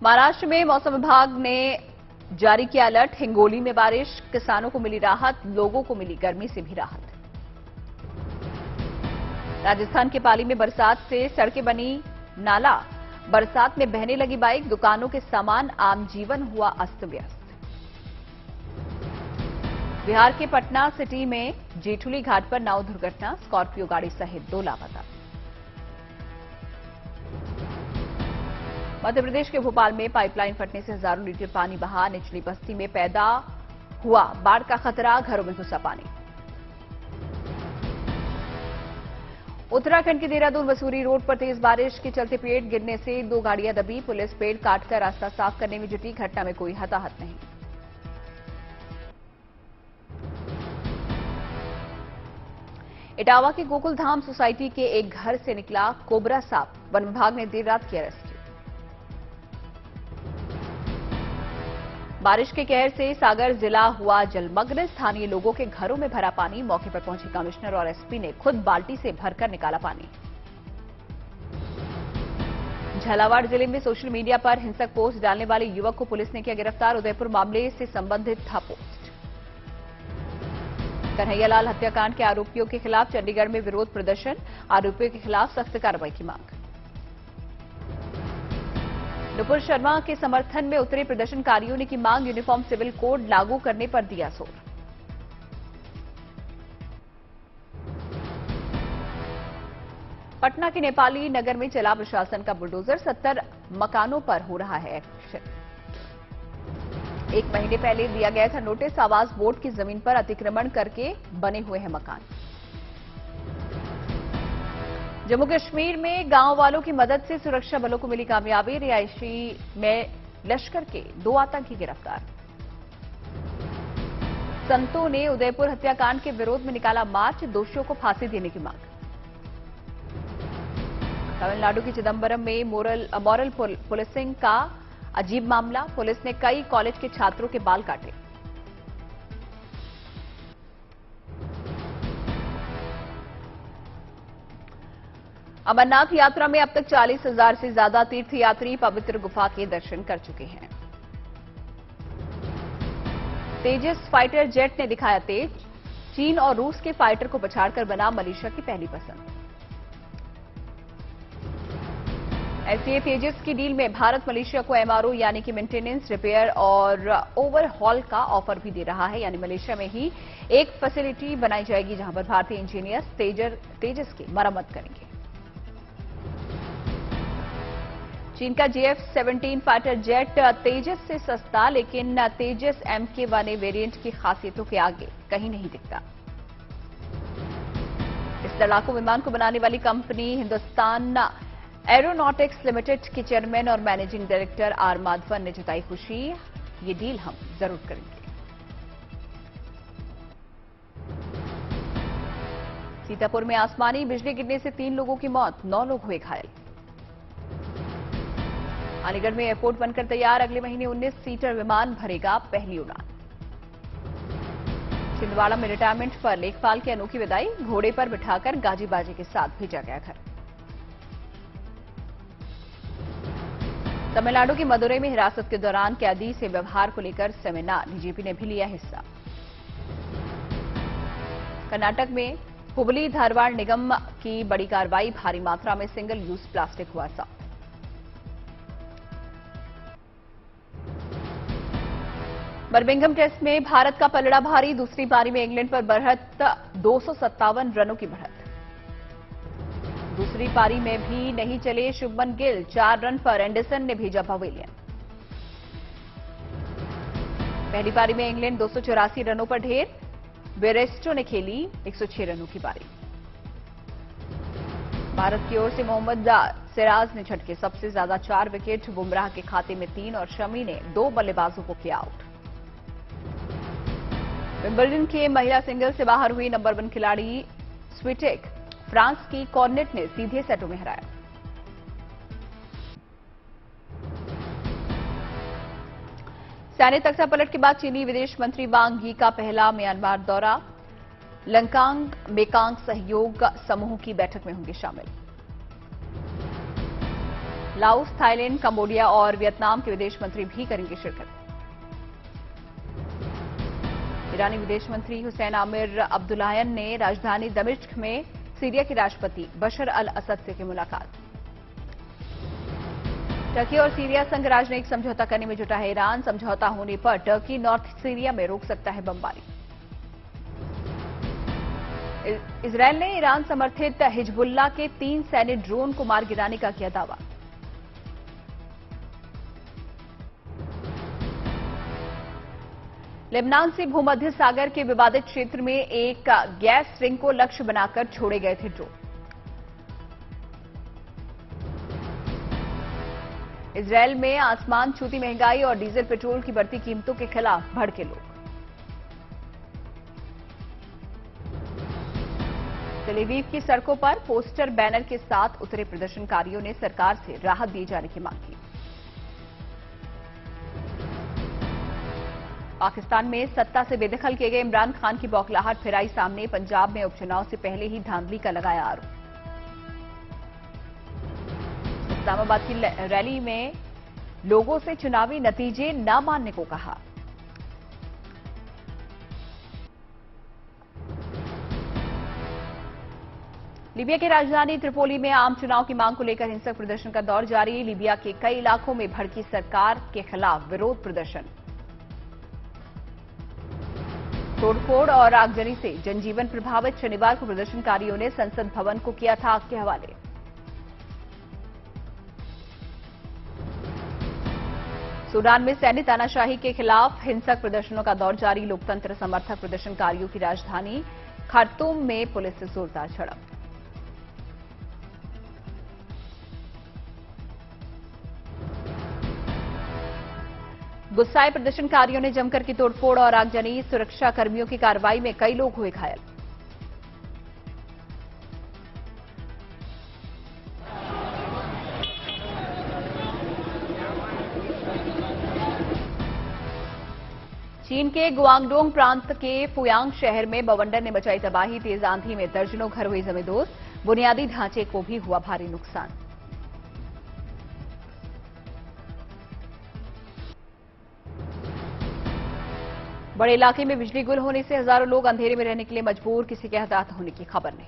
महाराष्ट्र में मौसम विभाग ने जारी किया अलर्ट। हिंगोली में बारिश, किसानों को मिली राहत, लोगों को मिली गर्मी से भी राहत। राजस्थान के पाली में बरसात से सड़कें बनी नाला, बरसात में बहने लगी बाइक, दुकानों के सामान, आम जीवन हुआ अस्त व्यस्त। बिहार के पटना सिटी में जेठुली घाट पर नाव दुर्घटना, स्कॉर्पियो गाड़ी सहित 2 लापता। मध्य प्रदेश के भोपाल में पाइपलाइन फटने से हजारों लीटर पानी बहा, निचली बस्ती में पैदा हुआ बाढ़ का खतरा, घरों में घुसा पानी। उत्तराखंड के देहरादून मसूरी रोड पर तेज बारिश के चलते पेड़ गिरने से 2 गाड़ियां दबी, पुलिस पेड़ काटकर रास्ता साफ करने में जुटी, घटना में कोई हताहत नहीं। इटावा के गोकुल धाम सोसाइटी के एक घर से निकला कोबरा सांप, वन विभाग ने देर रात किया रेस्क्यू। बारिश के कहर से सागर जिला हुआ जलमग्न, स्थानीय लोगों के घरों में भरा पानी, मौके पर पहुंचे कमिश्नर और एसपी ने खुद बाल्टी से भरकर निकाला पानी। झालावाड़ जिले में सोशल मीडिया पर हिंसक पोस्ट डालने वाले युवक को पुलिस ने किया गिरफ्तार, उदयपुर मामले से संबंधित था पोस्ट। कन्हैयालाल हत्याकांड के आरोपियों के खिलाफ चंडीगढ़ में विरोध प्रदर्शन, आरोपियों के खिलाफ सख्त कार्रवाई की मांग। नुपुर शर्मा के समर्थन में उतरे प्रदर्शनकारियों ने की मांग, यूनिफॉर्म सिविल कोड लागू करने पर दिया जोर। पटना के नेपाली नगर में चला प्रशासन का बुलडोजर, 70 मकानों पर हो रहा है एक्शन। 1 महीने पहले दिया गया था नोटिस, आवास बोर्ड की जमीन पर अतिक्रमण करके बने हुए हैं मकान। जम्मू कश्मीर में गांव वालों की मदद से सुरक्षा बलों को मिली कामयाबी, रिहायशी में लश्कर के 2 आतंकी गिरफ्तार। संतों ने उदयपुर हत्याकांड के विरोध में निकाला मार्च, दोषियों को फांसी देने की मांग। तमिलनाडु के चिदंबरम में मॉरल पुलिसिंग का अजीब मामला, पुलिस ने कई कॉलेज के छात्रों के बाल काटे। अमरनाथ यात्रा में अब तक 40,000 से ज्यादा तीर्थयात्री पवित्र गुफा के दर्शन कर चुके हैं। तेजस फाइटर जेट ने दिखाया तेज, चीन और रूस के फाइटर को पछाड़कर बना मलेशिया की पहली पसंद। एसए तेजस की डील में भारत मलेशिया को एमआरओ यानी कि मेंटेनेंस, रिपेयर और ओवरहॉल का ऑफर भी दे रहा है, यानी मलेशिया में ही एक फैसिलिटी बनाई जाएगी जहां पर भारतीय इंजीनियर्स तेजस की मरम्मत करेंगे। चीन का JF-17 फाइटर जेट तेजस से सस्ता, लेकिन तेजस MK-1A वेरिएंट की खासियतों के आगे कहीं नहीं दिखता। इस लड़ाकू विमान को बनाने वाली कंपनी हिंदुस्तान एरोनॉटिक्स लिमिटेड के चेयरमैन और मैनेजिंग डायरेक्टर आर माधवन ने जताई खुशी, ये डील हम जरूर करेंगे। सीतापुर में आसमानी बिजली गिरने से 3 लोगों की मौत, 9 लोग हुए घायल। अलीगढ़ में एयरपोर्ट बनकर तैयार, अगले महीने 19 सीटर विमान भरेगा पहली उड़ान। छिंदवाड़ा में रिटायरमेंट पर लेखपाल की अनोखी विदाई, घोड़े पर बिठाकर गाजी बाजी के साथ भेजा गया घर। तमिलनाडु की मदुरई में हिरासत के दौरान कैदी से व्यवहार को लेकर सेमिनार, डीजीपी ने भी लिया हिस्सा। कर्नाटक में हुबली धारवाड़ निगम की बड़ी कार्रवाई, भारी मात्रा में सिंगल यूज प्लास्टिक हुआ साफ। बर्मिंघम टेस्ट में भारत का पलड़ा भारी, दूसरी पारी में इंग्लैंड पर बढ़त, 257 रनों की बढ़त। दूसरी पारी में भी नहीं चले शुभमन गिल, 4 रन पर एंडरसन ने भेजा पवेलियन। पहली पारी में इंग्लैंड 284 रनों पर ढेर, बेरेस्टो ने खेली 106 रनों की पारी। भारत की ओर से मोहम्मद सिराज ने झटके, सबसे ज्यादा 4 विकेट, बुमराह के खाते में 3 और शमी ने 2 बल्लेबाजों को किया आउट। विंबलडन के महिला सिंगल से बाहर हुई नंबर 1 खिलाड़ी स्विटेक, फ्रांस की कॉर्नेट ने सीधे सेटों में हराया। सैन्य तख्ता पलट के बाद चीनी विदेश मंत्री वांग यी का पहला म्यांमार दौरा, लंकांग मेकांग सहयोग समूह की बैठक में होंगे शामिल। लाओस, थाईलैंड, कंबोडिया और वियतनाम के विदेश मंत्री भी करेंगे शिरकत। ईरानी विदेश मंत्री हुसैन आमिर अब्दुल्लाहियन ने राजधानी दमिश्क में सीरिया के राष्ट्रपति बशर अल असद से की मुलाकात। टर्की और सीरिया संघ राजनयिक समझौता करने में जुटा है ईरान। समझौता होने पर टर्की नॉर्थ सीरिया में रोक सकता है बमबारी। इजरायल ने ईरान समर्थित हिजबुल्लाह के 3 सैन्य ड्रोन को मार गिराने का किया दावा। लेबनान से भूमध्य सागर के विवादित क्षेत्र में एक गैस रिंग को लक्ष्य बनाकर छोड़े गए थे ड्रोन। इजरायल में आसमान छूती महंगाई और डीजल पेट्रोल की बढ़ती कीमतों के खिलाफ भड़के लोग। तेल अवीव की सड़कों पर पोस्टर बैनर के साथ उतरे प्रदर्शनकारियों ने सरकार से राहत दिए जाने की मांग की। पाकिस्तान में सत्ता से बेदखल किए गए इमरान खान की बौखलाहट फिर आई सामने। पंजाब में उपचुनाव से पहले ही धांधली का लगाया आरोप। इस्लामाबाद की रैली में लोगों से चुनावी नतीजे न मानने को कहा। लीबिया की राजधानी त्रिपोली में आम चुनाव की मांग को लेकर हिंसक प्रदर्शन का दौर जारी। लीबिया के कई इलाकों में भड़की सरकार के खिलाफ विरोध प्रदर्शन। तोड़फोड़ और आगजनी से जनजीवन प्रभावित। शनिवार को प्रदर्शनकारियों ने संसद भवन को किया था आग के हवाले। सूडान में सैन्य तानाशाही के खिलाफ हिंसक प्रदर्शनों का दौर जारी। लोकतंत्र समर्थक प्रदर्शनकारियों की राजधानी खार्तूम में पुलिस से जोरदार झड़प। गुस्साए प्रदर्शनकारियों ने जमकर की तोड़फोड़ और आगजनी। सुरक्षा कर्मियों की कार्रवाई में कई लोग हुए घायल। चीन के गुआंगडोंग प्रांत के फुयांग शहर में बवंडर ने मचाई तबाही। तेज आंधी में दर्जनों घर हुए जमींदोज। बुनियादी ढांचे को भी हुआ भारी नुकसान। बड़े इलाके में बिजली गुल होने से हजारों लोग अंधेरे में रहने के लिए मजबूर। किसी के हताहत होने की खबर नहीं।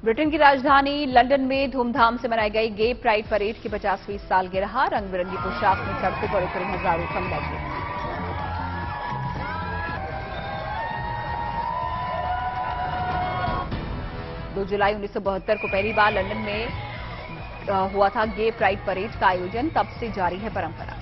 ब्रिटेन की राजधानी लंदन में धूमधाम से मनाई गई गे प्राइड परेड की 50वीं सालगिरह। रंग बिरंगी पोशाक में सड़कों पर उतरे हजारों समूह। 2 जुलाई 1972 को पहली बार लंदन में हुआ था गे प्राइड परेड का आयोजन। तब से जारी है परंपरा।